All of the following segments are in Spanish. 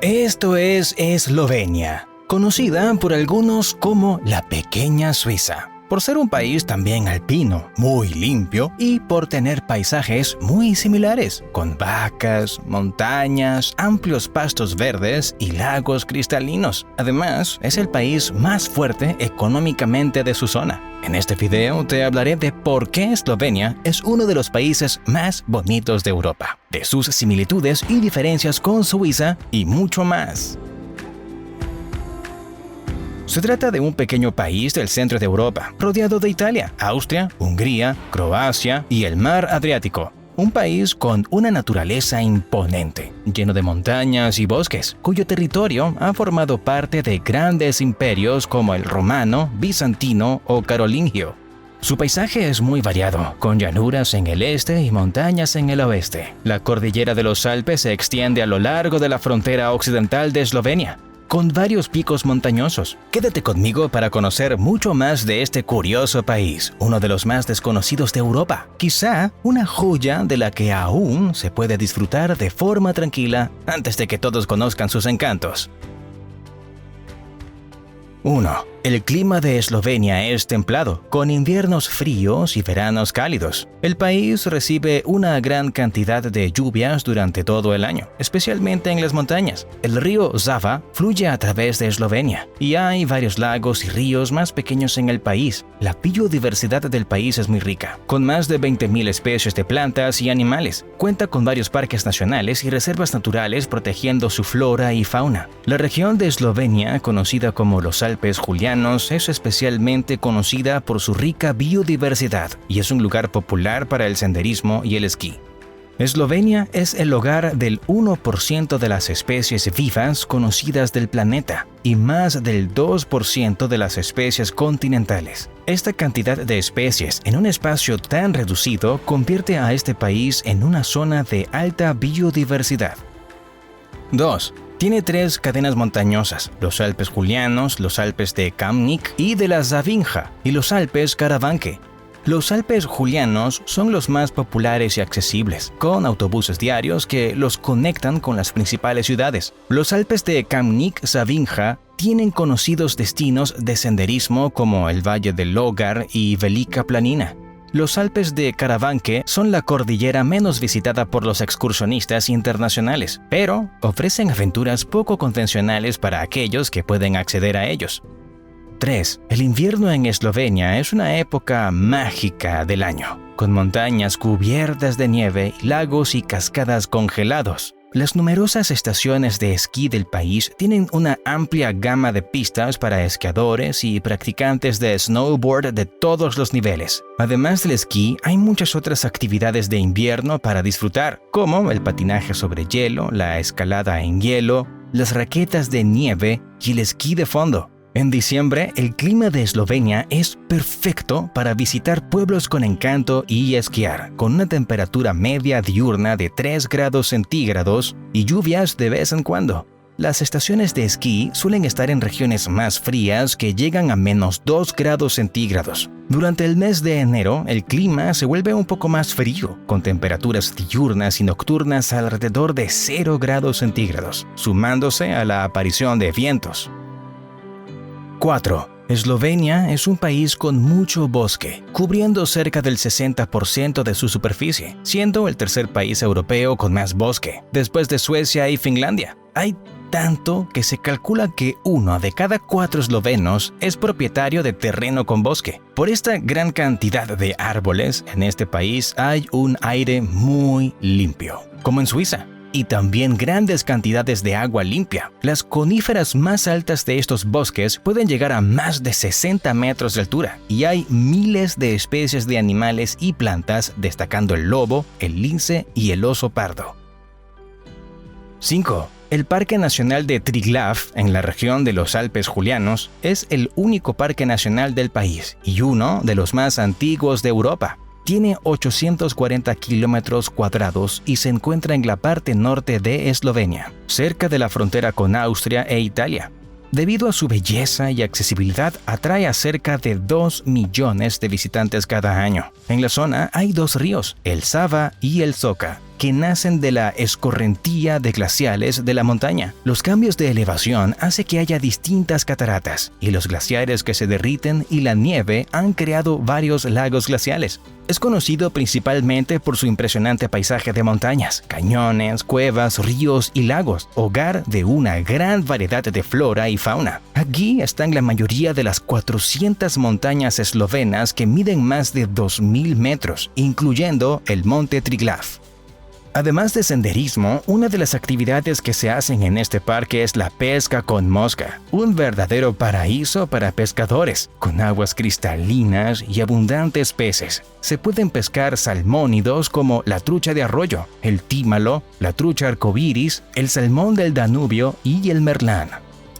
Esto es Eslovenia, conocida por algunos como la pequeña Suiza, por ser un país también alpino, muy limpio y por tener paisajes muy similares, con vacas, montañas, amplios pastos verdes y lagos cristalinos. Además, es el país más fuerte económicamente de su zona. En este video te hablaré de por qué Eslovenia es uno de los países más bonitos de Europa, de sus similitudes y diferencias con Suiza y mucho más. Se trata de un pequeño país del centro de Europa, rodeado de Italia, Austria, Hungría, Croacia y el mar Adriático. Un país con una naturaleza imponente, lleno de montañas y bosques, cuyo territorio ha formado parte de grandes imperios como el romano, bizantino o carolingio. Su paisaje es muy variado, con llanuras en el este y montañas en el oeste. La cordillera de los Alpes se extiende a lo largo de la frontera occidental de Eslovenia, con varios picos montañosos. Quédate conmigo para conocer mucho más de este curioso país, uno de los más desconocidos de Europa. Quizá una joya de la que aún se puede disfrutar de forma tranquila antes de que todos conozcan sus encantos. 1. El clima de Eslovenia es templado, con inviernos fríos y veranos cálidos. El país recibe una gran cantidad de lluvias durante todo el año, especialmente en las montañas. El río Sava fluye a través de Eslovenia y hay varios lagos y ríos más pequeños en el país. La biodiversidad del país es muy rica, con más de 20.000 especies de plantas y animales. Cuenta con varios parques nacionales y reservas naturales protegiendo su flora y fauna. La región de Eslovenia, conocida como los Alpes Julianos, es especialmente conocida por su rica biodiversidad y es un lugar popular para el senderismo y el esquí. Eslovenia es el hogar del 1% de las especies vivas conocidas del planeta y más del 2% de las especies continentales. Esta cantidad de especies en un espacio tan reducido convierte a este país en una zona de alta biodiversidad. 2. Tiene 3 cadenas montañosas, los Alpes Julianos, los Alpes de Kamnik y de la Savinja, y los Alpes Karavanke. Los Alpes Julianos son los más populares y accesibles, con autobuses diarios que los conectan con las principales ciudades. Los Alpes de Kamnik-Savinja tienen conocidos destinos de senderismo como el Valle del Logar y Velika Planina. Los Alpes de Karavanke son la cordillera menos visitada por los excursionistas internacionales, pero ofrecen aventuras poco convencionales para aquellos que pueden acceder a ellos. 3. El invierno en Eslovenia es una época mágica del año, con montañas cubiertas de nieve, lagos y cascadas congelados. Las numerosas estaciones de esquí del país tienen una amplia gama de pistas para esquiadores y practicantes de snowboard de todos los niveles. Además del esquí, hay muchas otras actividades de invierno para disfrutar, como el patinaje sobre hielo, la escalada en hielo, las raquetas de nieve y el esquí de fondo. En diciembre, el clima de Eslovenia es perfecto para visitar pueblos con encanto y esquiar, con una temperatura media diurna de 3 grados centígrados y lluvias de vez en cuando. Las estaciones de esquí suelen estar en regiones más frías que llegan a menos 2 grados centígrados. Durante el mes de enero, el clima se vuelve un poco más frío, con temperaturas diurnas y nocturnas alrededor de 0 grados centígrados, sumándose a la aparición de vientos. 4. Eslovenia es un país con mucho bosque, cubriendo cerca del 60% de su superficie, siendo el tercer país europeo con más bosque, después de Suecia y Finlandia. Hay tanto que se calcula que 1 de cada 4 eslovenos es propietario de terreno con bosque. Por esta gran cantidad de árboles, en este país hay un aire muy limpio, como en Suiza. Y también grandes cantidades de agua limpia. Las coníferas más altas de estos bosques pueden llegar a más de 60 metros de altura y hay miles de especies de animales y plantas, destacando el lobo, el lince y el oso pardo. 5. El Parque Nacional de Triglav, en la región de los Alpes Julianos, es el único parque nacional del país y uno de los más antiguos de Europa. Tiene 840 kilómetros cuadrados y se encuentra en la parte norte de Eslovenia, cerca de la frontera con Austria e Italia. Debido a su belleza y accesibilidad, atrae a cerca de 2 millones de visitantes cada año. En la zona hay 2 ríos, el Sava y el Soka, que nacen de la escorrentía de glaciales de la montaña. Los cambios de elevación hacen que haya distintas cataratas, y los glaciares que se derriten y la nieve han creado varios lagos glaciales. Es conocido principalmente por su impresionante paisaje de montañas, cañones, cuevas, ríos y lagos, hogar de una gran variedad de flora y fauna. Aquí están la mayoría de las 400 montañas eslovenas que miden más de 2.000 metros, incluyendo el Monte Triglav. Además de senderismo, una de las actividades que se hacen en este parque es la pesca con mosca, un verdadero paraíso para pescadores, con aguas cristalinas y abundantes peces. Se pueden pescar salmónidos como la trucha de arroyo, el tímalo, la trucha arcoíris, el salmón del Danubio y el merlán.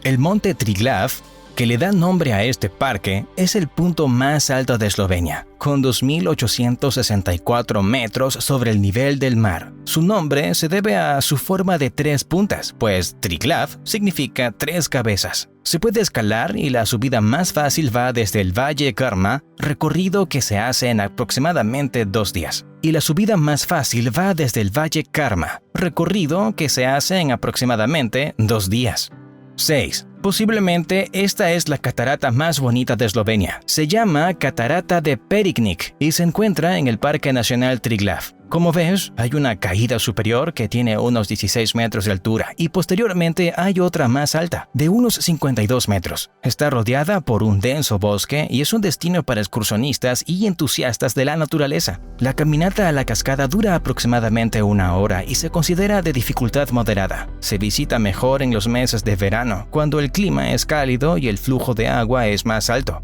El Monte Triglav, que le da nombre a este parque, es el punto más alto de Eslovenia, con 2.864 metros sobre el nivel del mar. Su nombre se debe a su forma de 3 puntas, pues Triglav significa 3 cabezas. Se puede escalar y la subida más fácil va desde el Valle Karma, recorrido que se hace en aproximadamente 2 días. Y la subida más fácil va desde el Valle Karma, recorrido que se hace en aproximadamente 2 días. 6. Posiblemente esta es la catarata más bonita de Eslovenia. Se llama Catarata de Periknik y se encuentra en el Parque Nacional Triglav. Como ves, hay una caída superior que tiene unos 16 metros de altura y posteriormente hay otra más alta, de unos 52 metros. Está rodeada por un denso bosque y es un destino para excursionistas y entusiastas de la naturaleza. La caminata a la cascada dura aproximadamente 1 hora y se considera de dificultad moderada. Se visita mejor en los meses de verano, cuando el clima es cálido y el flujo de agua es más alto.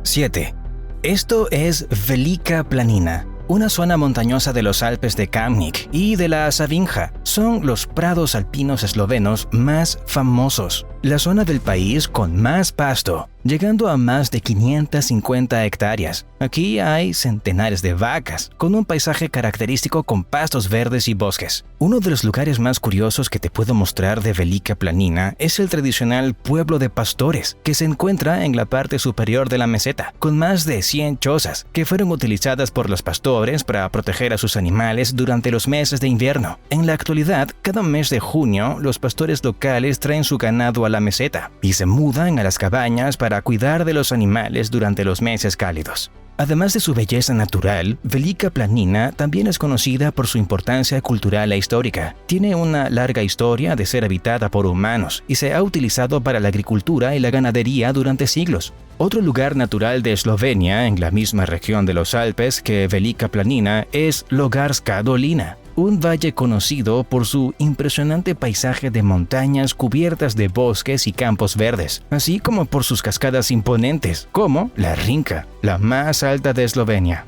7. Esto es Velika Planina, una zona montañosa de los Alpes de Kamnik y de la Savinja. Son los prados alpinos eslovenos más famosos. La zona del país con más pasto, llegando a más de 550 hectáreas. Aquí hay centenares de vacas, con un paisaje característico con pastos verdes y bosques. Uno de los lugares más curiosos que te puedo mostrar de Velika Planina es el tradicional pueblo de pastores, que se encuentra en la parte superior de la meseta, con más de 100 chozas, que fueron utilizadas por los pastores para proteger a sus animales durante los meses de invierno. En la actualidad, cada mes de junio, los pastores locales traen su ganado a la meseta y se mudan a las cabañas para cuidar de los animales durante los meses cálidos. Además de su belleza natural, Velika Planina también es conocida por su importancia cultural e histórica. Tiene una larga historia de ser habitada por humanos y se ha utilizado para la agricultura y la ganadería durante siglos. Otro lugar natural de Eslovenia, en la misma región de los Alpes que Velika Planina, es Logarska Dolina, un valle conocido por su impresionante paisaje de montañas cubiertas de bosques y campos verdes, así como por sus cascadas imponentes, como la Rinka, la más alta de Eslovenia.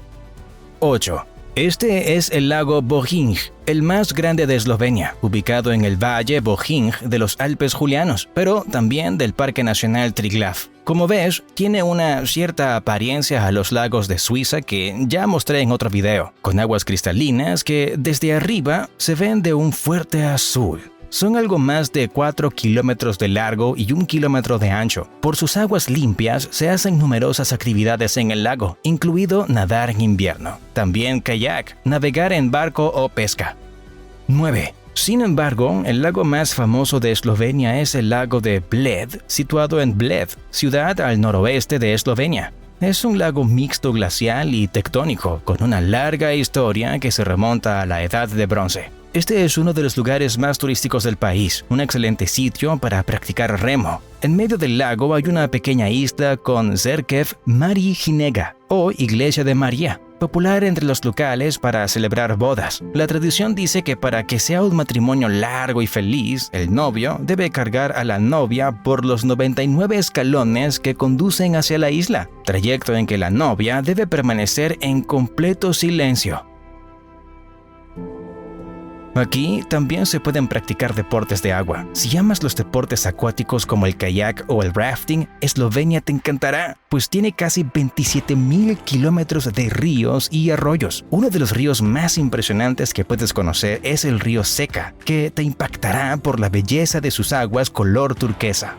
8. Este es el lago Bohinj, el más grande de Eslovenia, ubicado en el valle Bohinj de los Alpes Julianos, pero también del Parque Nacional Triglav. Como ves, tiene una cierta apariencia a los lagos de Suiza que ya mostré en otro video, con aguas cristalinas que desde arriba se ven de un fuerte azul. Son algo más de 4 kilómetros de largo y 1 kilómetro de ancho. Por sus aguas limpias se hacen numerosas actividades en el lago, incluido nadar en invierno, también kayak, navegar en barco o pesca. 9. Sin embargo, el lago más famoso de Eslovenia es el lago de Bled, situado en Bled, ciudad al noroeste de Eslovenia. Es un lago mixto glacial y tectónico, con una larga historia que se remonta a la Edad de Bronce. Este es uno de los lugares más turísticos del país, un excelente sitio para practicar remo. En medio del lago hay una pequeña isla con Cerkev Mari Hinega, o Iglesia de María, popular entre los locales para celebrar bodas. La tradición dice que para que sea un matrimonio largo y feliz, el novio debe cargar a la novia por los 99 escalones que conducen hacia la isla, trayecto en que la novia debe permanecer en completo silencio. Aquí también se pueden practicar deportes de agua. Si amas los deportes acuáticos como el kayak o el rafting, Eslovenia te encantará, pues tiene casi 27.000 kilómetros de ríos y arroyos. Uno de los ríos más impresionantes que puedes conocer es el río Seka, que te impactará por la belleza de sus aguas color turquesa.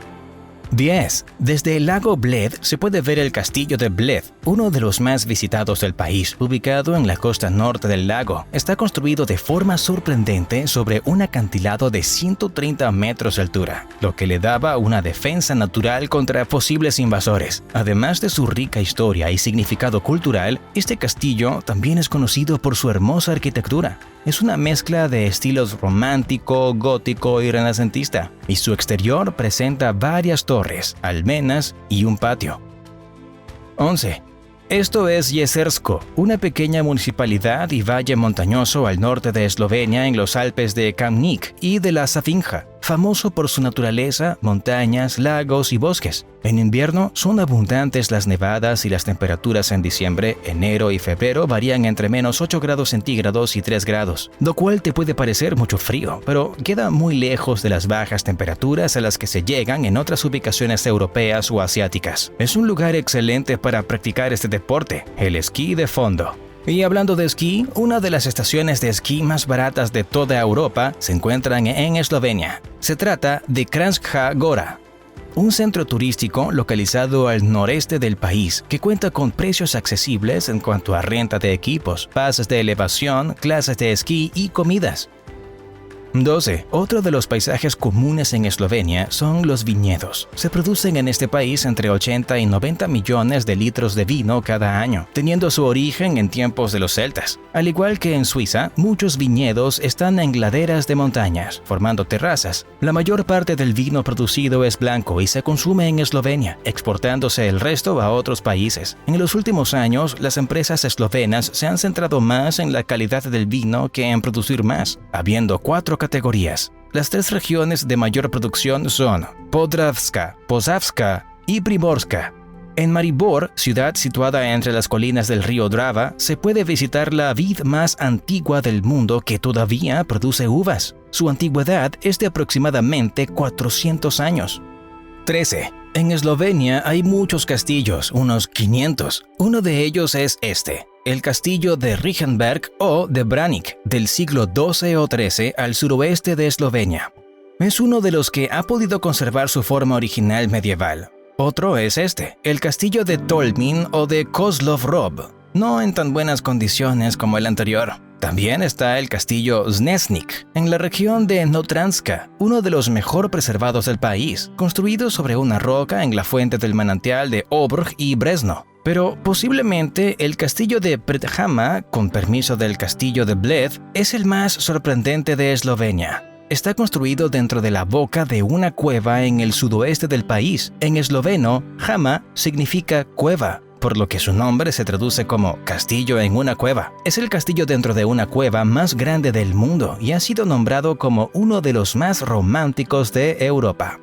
10. Desde el lago Bled se puede ver el castillo de Bled, uno de los más visitados del país, ubicado en la costa norte del lago. Está construido de forma sorprendente sobre un acantilado de 130 metros de altura, lo que le daba una defensa natural contra posibles invasores. Además de su rica historia y significado cultural, este castillo también es conocido por su hermosa arquitectura. Es una mezcla de estilos romántico, gótico y renacentista, y su exterior presenta varias torres, almenas y un patio. 11. Esto es Jezersko, una pequeña municipalidad y valle montañoso al norte de Eslovenia en los Alpes de Kamnik y de la Savinja, famoso por su naturaleza, montañas, lagos y bosques. En invierno son abundantes las nevadas y las temperaturas en diciembre, enero y febrero varían entre menos 8 grados centígrados y 3 grados, lo cual te puede parecer mucho frío, pero queda muy lejos de las bajas temperaturas a las que se llegan en otras ubicaciones europeas o asiáticas. Es un lugar excelente para practicar este deporte, el esquí de fondo. Y hablando de esquí, una de las estaciones de esquí más baratas de toda Europa se encuentran en Eslovenia. Se trata de Kranjska Gora, un centro turístico localizado al noreste del país que cuenta con precios accesibles en cuanto a renta de equipos, pases de elevación, clases de esquí y comidas. 12. Otro de los paisajes comunes en Eslovenia son los viñedos. Se producen en este país entre 80 y 90 millones de litros de vino cada año, teniendo su origen en tiempos de los celtas. Al igual que en Suiza, muchos viñedos están en laderas de montañas, formando terrazas. La mayor parte del vino producido es blanco y se consume en Eslovenia, exportándose el resto a otros países. En los últimos años, las empresas eslovenas se han centrado más en la calidad del vino que en producir más, habiendo 4 categorías. Las 3 regiones de mayor producción son Podravska, Posavska y Primorska. En Maribor, ciudad situada entre las colinas del río Drava, se puede visitar la vid más antigua del mundo que todavía produce uvas. Su antigüedad es de aproximadamente 400 años. 13. En Eslovenia hay muchos castillos, unos 500. Uno de ellos es este, el castillo de Rigenberg o de Branik, del siglo XII o XIII al suroeste de Eslovenia. Es uno de los que ha podido conservar su forma original medieval. Otro es este, el castillo de Tolmin o de Kozlov Rob, no en tan buenas condiciones como el anterior. También está el castillo Znesnik, en la región de Notranska, uno de los mejor preservados del país, construido sobre una roca en la fuente del manantial de Obrh y Bresno. Pero posiblemente el castillo de Predhama, con permiso del castillo de Bled, es el más sorprendente de Eslovenia. Está construido dentro de la boca de una cueva en el sudoeste del país. En esloveno, Hama significa cueva, por lo que su nombre se traduce como castillo en una cueva. Es el castillo dentro de una cueva más grande del mundo y ha sido nombrado como uno de los más románticos de Europa.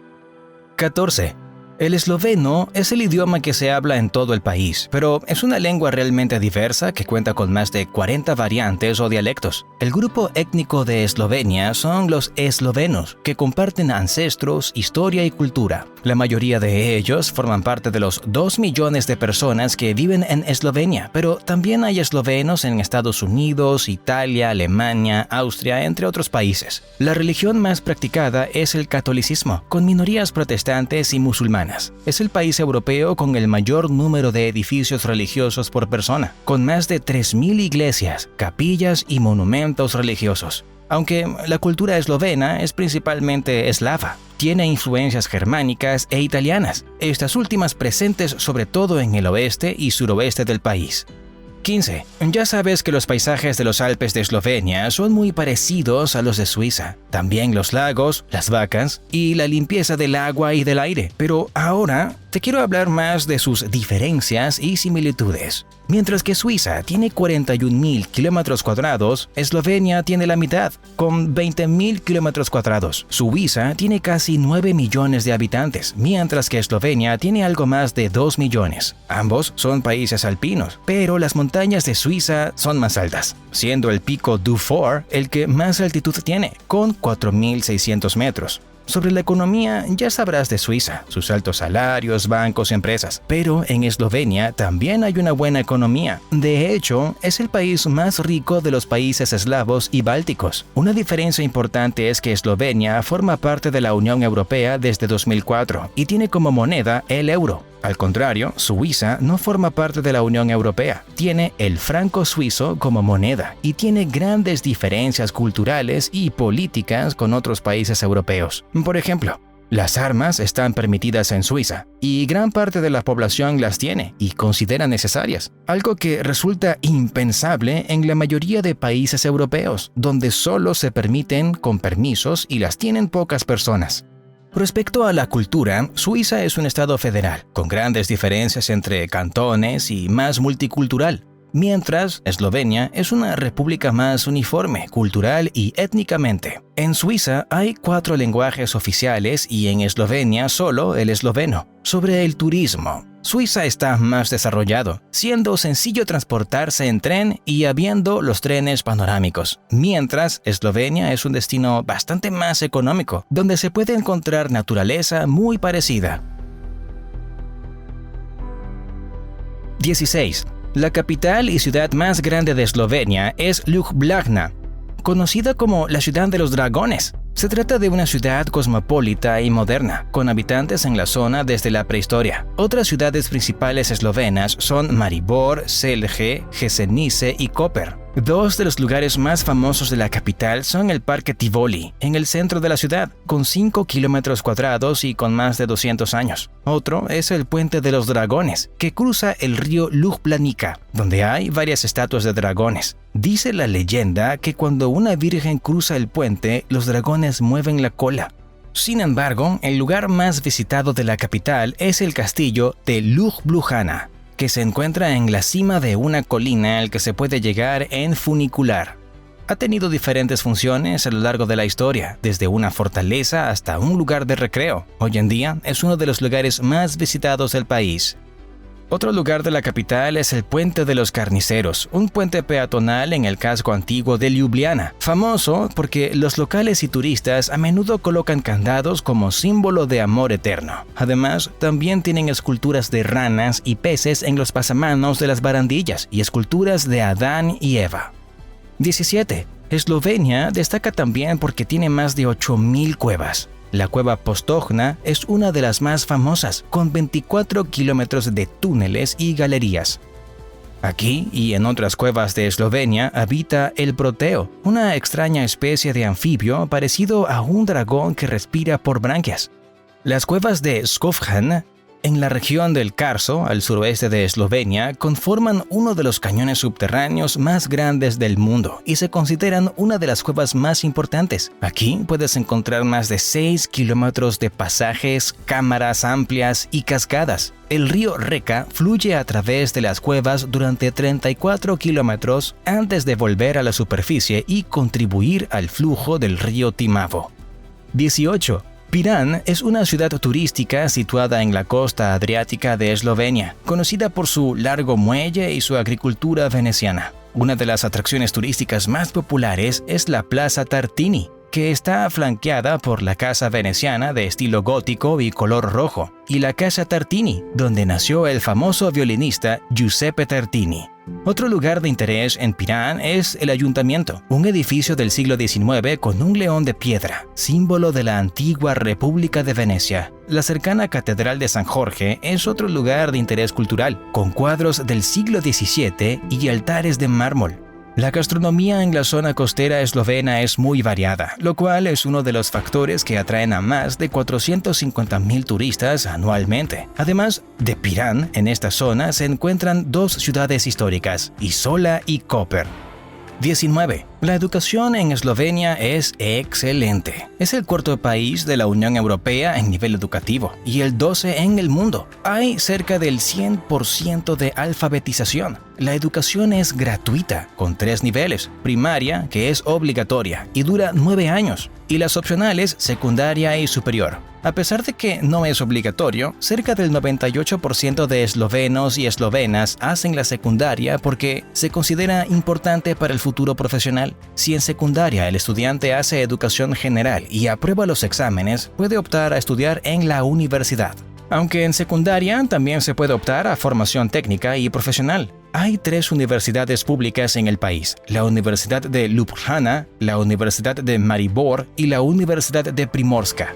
14. El esloveno es el idioma que se habla en todo el país, pero es una lengua realmente diversa que cuenta con más de 40 variantes o dialectos. El grupo étnico de Eslovenia son los eslovenos, que comparten ancestros, historia y cultura. La mayoría de ellos forman parte de los 2 millones de personas que viven en Eslovenia, pero también hay eslovenos en Estados Unidos, Italia, Alemania, Austria, entre otros países. La religión más practicada es el catolicismo, con minorías protestantes y musulmanas. Es el país europeo con el mayor número de edificios religiosos por persona, con más de 3.000 iglesias, capillas y monumentos religiosos. Aunque la cultura eslovena es principalmente eslava, tiene influencias germánicas e italianas, estas últimas presentes sobre todo en el oeste y suroeste del país. 15. Ya sabes que los paisajes de los Alpes de Eslovenia son muy parecidos a los de Suiza. También los lagos, las vacas y la limpieza del agua y del aire. Pero ahora te quiero hablar más de sus diferencias y similitudes. Mientras que Suiza tiene 41.000 kilómetros cuadrados, Eslovenia tiene la mitad, con 20.000 kilómetros cuadrados. Suiza tiene casi 9 millones de habitantes, mientras que Eslovenia tiene algo más de 2 millones. Ambos son países alpinos, pero las montañas de Suiza son más altas, siendo el pico Dufour el que más altitud tiene, con 4.600 metros. Sobre la economía ya sabrás de Suiza, sus altos salarios, bancos y empresas, pero en Eslovenia también hay una buena economía. De hecho, es el país más rico de los países eslavos y bálticos. Una diferencia importante es que Eslovenia forma parte de la Unión Europea desde 2004 y tiene como moneda el euro. Al contrario, Suiza no forma parte de la Unión Europea, tiene el franco suizo como moneda y tiene grandes diferencias culturales y políticas con otros países europeos. Por ejemplo, las armas están permitidas en Suiza y gran parte de la población las tiene y considera necesarias, algo que resulta impensable en la mayoría de países europeos, donde solo se permiten con permisos y las tienen pocas personas. Respecto a la cultura, Suiza es un estado federal, con grandes diferencias entre cantones y más multicultural, mientras Eslovenia es una república más uniforme, cultural y étnicamente. En Suiza hay 4 lenguajes oficiales y en Eslovenia solo el esloveno. Sobre el turismo, Suiza está más desarrollado, siendo sencillo transportarse en tren y habiendo los trenes panorámicos, mientras Eslovenia es un destino bastante más económico, donde se puede encontrar naturaleza muy parecida. 16. La capital y ciudad más grande de Eslovenia es Ljubljana, conocida como la ciudad de los dragones. Se trata de una ciudad cosmopolita y moderna, con habitantes en la zona desde la prehistoria. Otras ciudades principales eslovenas son Maribor, Celje, Jesenice y Koper. 2 de los lugares más famosos de la capital son el Parque Tivoli, en el centro de la ciudad, con 5 kilómetros cuadrados y con más de 200 años. Otro es el Puente de los Dragones, que cruza el río Ljublanica, donde hay varias estatuas de dragones. Dice la leyenda que cuando una virgen cruza el puente, los dragones mueven la cola. Sin embargo, el lugar más visitado de la capital es el castillo de Ljubljana, que se encuentra en la cima de una colina al que se puede llegar en funicular. Ha tenido diferentes funciones a lo largo de la historia, desde una fortaleza hasta un lugar de recreo. Hoy en día es uno de los lugares más visitados del país. Otro lugar de la capital es el Puente de los Carniceros, un puente peatonal en el casco antiguo de Ljubljana, famoso porque los locales y turistas a menudo colocan candados como símbolo de amor eterno. Además, también tienen esculturas de ranas y peces en los pasamanos de las barandillas y esculturas de Adán y Eva. 17. Eslovenia destaca también porque tiene más de 8.000 cuevas. La cueva Postojna es una de las más famosas, con 24 kilómetros de túneles y galerías. Aquí y en otras cuevas de Eslovenia habita el proteo, una extraña especie de anfibio parecido a un dragón que respira por branquias. Las cuevas de Skovjan, en la región del Carso, al suroeste de Eslovenia, conforman uno de los cañones subterráneos más grandes del mundo y se consideran una de las cuevas más importantes. Aquí puedes encontrar más de 6 kilómetros de pasajes, cámaras amplias y cascadas. El río Reka fluye a través de las cuevas durante 34 kilómetros antes de volver a la superficie y contribuir al flujo del río Timavo. 18. Pirán es una ciudad turística situada en la costa adriática de Eslovenia, conocida por su largo muelle y su agricultura veneciana. Una de las atracciones turísticas más populares es la Plaza Tartini, que está flanqueada por la casa veneciana de estilo gótico y color rojo, y la Casa Tartini, donde nació el famoso violinista Giuseppe Tartini. Otro lugar de interés en Pirán es el Ayuntamiento, un edificio del siglo XIX con un león de piedra, símbolo de la antigua República de Venecia. La cercana Catedral de San Jorge es otro lugar de interés cultural, con cuadros del siglo XVII y altares de mármol. La gastronomía en la zona costera eslovena es muy variada, lo cual es uno de los factores que atraen a más de 450.000 turistas anualmente. Además de Pirán, en esta zona se encuentran 2 ciudades históricas, Isola y Koper. 19. La educación en Eslovenia es excelente. Es el 4º país de la Unión Europea en nivel educativo y el 12 en el mundo. Hay cerca del 100% de alfabetización. La educación es gratuita, con 3 niveles: primaria, que es obligatoria y dura 9 años, y las opcionales, secundaria y superior. A pesar de que no es obligatorio, cerca del 98% de eslovenos y eslovenas hacen la secundaria porque se considera importante para el futuro profesional. Si en secundaria el estudiante hace educación general y aprueba los exámenes, puede optar a estudiar en la universidad. Aunque en secundaria también se puede optar a formación técnica y profesional. Hay 3 universidades públicas en el país: la Universidad de Ljubljana, la Universidad de Maribor y la Universidad de Primorska.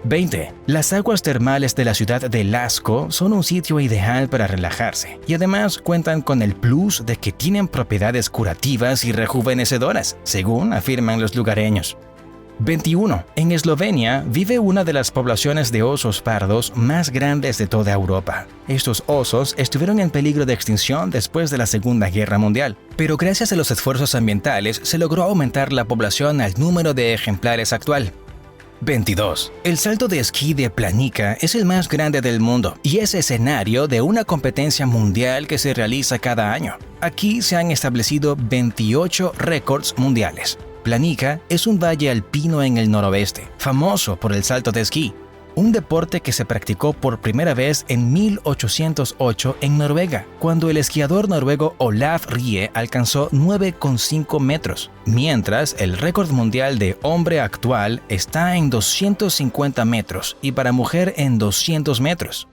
20. Las aguas termales de la ciudad de Laško son un sitio ideal para relajarse y además cuentan con el plus de que tienen propiedades curativas y rejuvenecedoras, según afirman los lugareños. 21. En Eslovenia vive una de las poblaciones de osos pardos más grandes de toda Europa. Estos osos estuvieron en peligro de extinción después de la Segunda Guerra Mundial, pero gracias a los esfuerzos ambientales se logró aumentar la población al número de ejemplares actual. 22. El salto de esquí de Planica es el más grande del mundo y es escenario de una competencia mundial que se realiza cada año. Aquí se han establecido 28 récords mundiales. Planica es un valle alpino en el noroeste, famoso por el salto de esquí, un deporte que se practicó por primera vez en 1808 en Noruega, cuando el esquiador noruego Olaf Rie alcanzó 9,5 metros, mientras el récord mundial de hombre actual está en 250 metros y para mujer en 200 metros.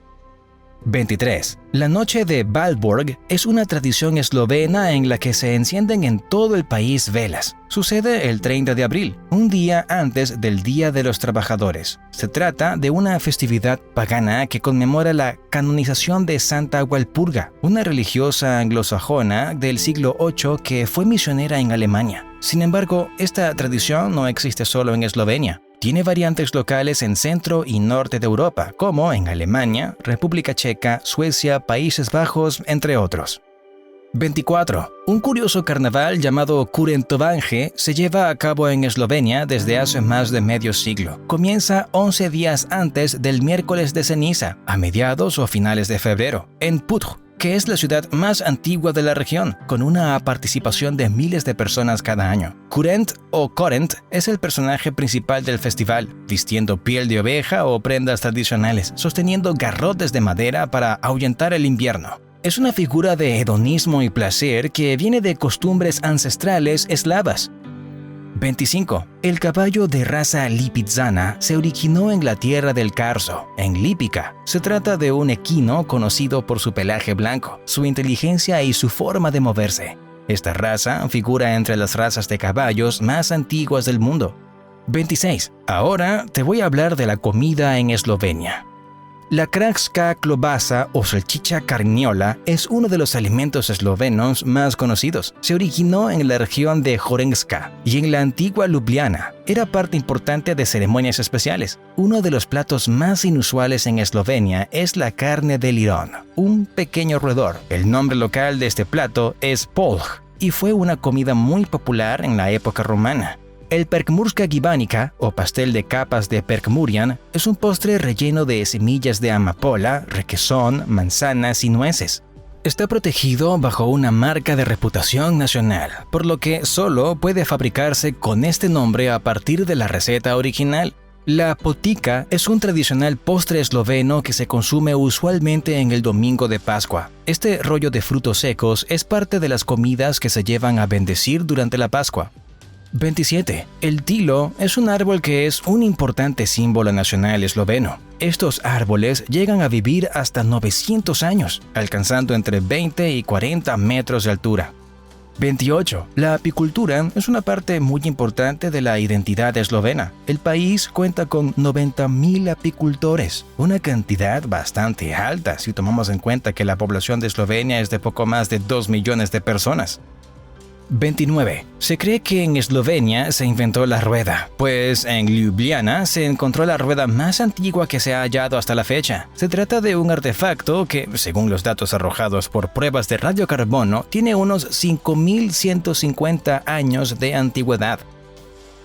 23. La noche de Valborg es una tradición eslovena en la que se encienden en todo el país velas. Sucede el 30 de abril, un día antes del Día de los Trabajadores. Se trata de una festividad pagana que conmemora la canonización de Santa Walpurga, una religiosa anglosajona del siglo VIII que fue misionera en Alemania. Sin embargo, esta tradición no existe solo en Eslovenia. Tiene variantes locales en centro y norte de Europa, como en Alemania, República Checa, Suecia, Países Bajos, entre otros. 24. Un curioso carnaval llamado Kurentovange se lleva a cabo en Eslovenia desde hace más de medio siglo. Comienza 11 días antes del miércoles de ceniza, a mediados o finales de febrero, en Putj, que es la ciudad más antigua de la región, con una participación de miles de personas cada año. Kurent o Korent es el personaje principal del festival, vistiendo piel de oveja o prendas tradicionales, sosteniendo garrotes de madera para ahuyentar el invierno. Es una figura de hedonismo y placer que viene de costumbres ancestrales eslavas. 25. El caballo de raza lipizzaná se originó en la tierra del Carso, en Lípica. Se trata de un equino conocido por su pelaje blanco, su inteligencia y su forma de moverse. Esta raza figura entre las razas de caballos más antiguas del mundo. 26. Ahora te voy a hablar de la comida en Eslovenia. La krakska klobasa o salchicha carniola es uno de los alimentos eslovenos más conocidos. Se originó en la región de Jorenska y en la antigua Ljubljana. Era parte importante de ceremonias especiales. Uno de los platos más inusuales en Eslovenia es la carne de lirón, un pequeño roedor. El nombre local de este plato es polj y fue una comida muy popular en la época romana. El perkmurska gibanica, o pastel de capas de perkmurian, es un postre relleno de semillas de amapola, requesón, manzanas y nueces. Está protegido bajo una marca de reputación nacional, por lo que solo puede fabricarse con este nombre a partir de la receta original. La potica es un tradicional postre esloveno que se consume usualmente en el domingo de Pascua. Este rollo de frutos secos es parte de las comidas que se llevan a bendecir durante la Pascua. 27. El tilo es un árbol que es un importante símbolo nacional esloveno. Estos árboles llegan a vivir hasta 900 años, alcanzando entre 20 y 40 metros de altura. 28. La apicultura es una parte muy importante de la identidad eslovena. El país cuenta con 90,000 apicultores, una cantidad bastante alta si tomamos en cuenta que la población de Eslovenia es de poco más de 2 millones de personas. 29. Se cree que en Eslovenia se inventó la rueda, pues en Ljubljana se encontró la rueda más antigua que se ha hallado hasta la fecha. Se trata de un artefacto que, según los datos arrojados por pruebas de radiocarbono, tiene unos 5.150 años de antigüedad.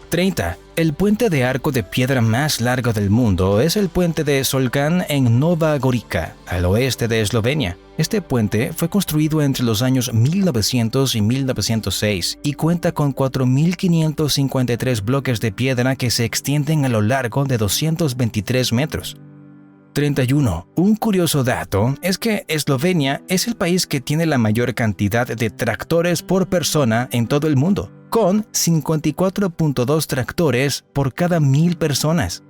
30. El puente de arco de piedra más largo del mundo es el puente de Solkan en Nova Gorica, al oeste de Eslovenia. Este puente fue construido entre los años 1900 y 1906 y cuenta con 4.553 bloques de piedra que se extienden a lo largo de 223 metros. 31. Un curioso dato es que Eslovenia es el país que tiene la mayor cantidad de tractores por persona en todo el mundo, con 54.2 tractores por cada 1.000 personas.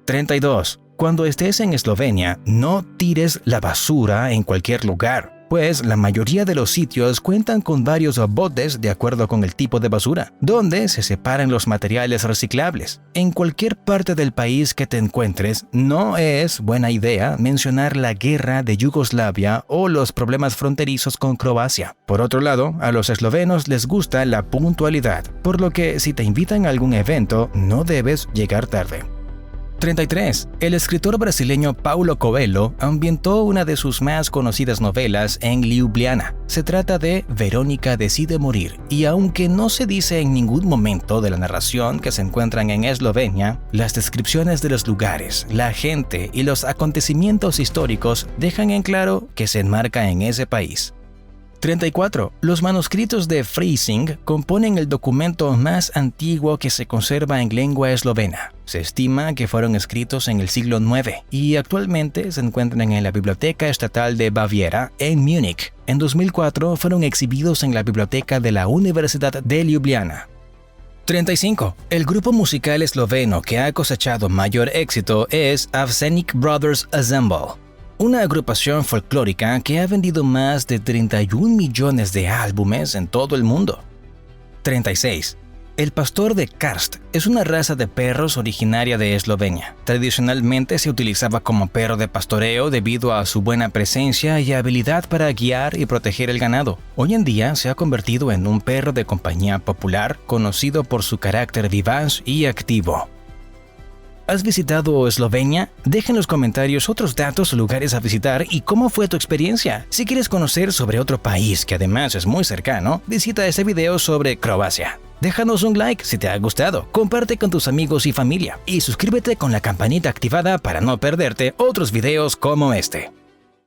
32. Cuando estés en Eslovenia, no tires la basura en cualquier lugar, pues la mayoría de los sitios cuentan con varios botes de acuerdo con el tipo de basura, donde se separan los materiales reciclables. En cualquier parte del país que te encuentres, no es buena idea mencionar la guerra de Yugoslavia o los problemas fronterizos con Croacia. Por otro lado, a los eslovenos les gusta la puntualidad, por lo que si te invitan a algún evento, no debes llegar tarde. 33. El escritor brasileño Paulo Coelho ambientó una de sus más conocidas novelas en Ljubljana. Se trata de Verónica decide morir, y aunque no se dice en ningún momento de la narración que se encuentran en Eslovenia, las descripciones de los lugares, la gente y los acontecimientos históricos dejan en claro que se enmarca en ese país. 34. Los manuscritos de Freising componen el documento más antiguo que se conserva en lengua eslovena. Se estima que fueron escritos en el siglo IX y actualmente se encuentran en la Biblioteca Estatal de Baviera en Múnich. En 2004 fueron exhibidos en la Biblioteca de la Universidad de Ljubljana. 35. El grupo musical esloveno que ha cosechado mayor éxito es Avsenik Brothers Ensemble, una agrupación folclórica que ha vendido más de 31 millones de álbumes en todo el mundo. 36. El pastor de Karst es una raza de perros originaria de Eslovenia. Tradicionalmente se utilizaba como perro de pastoreo debido a su buena presencia y habilidad para guiar y proteger el ganado. Hoy en día se ha convertido en un perro de compañía popular, conocido por su carácter vivaz y activo. ¿Has visitado Eslovenia? Deja en los comentarios otros datos o lugares a visitar y cómo fue tu experiencia. Si quieres conocer sobre otro país que además es muy cercano, visita este video sobre Croacia. Déjanos un like si te ha gustado, comparte con tus amigos y familia y suscríbete con la campanita activada para no perderte otros videos como este.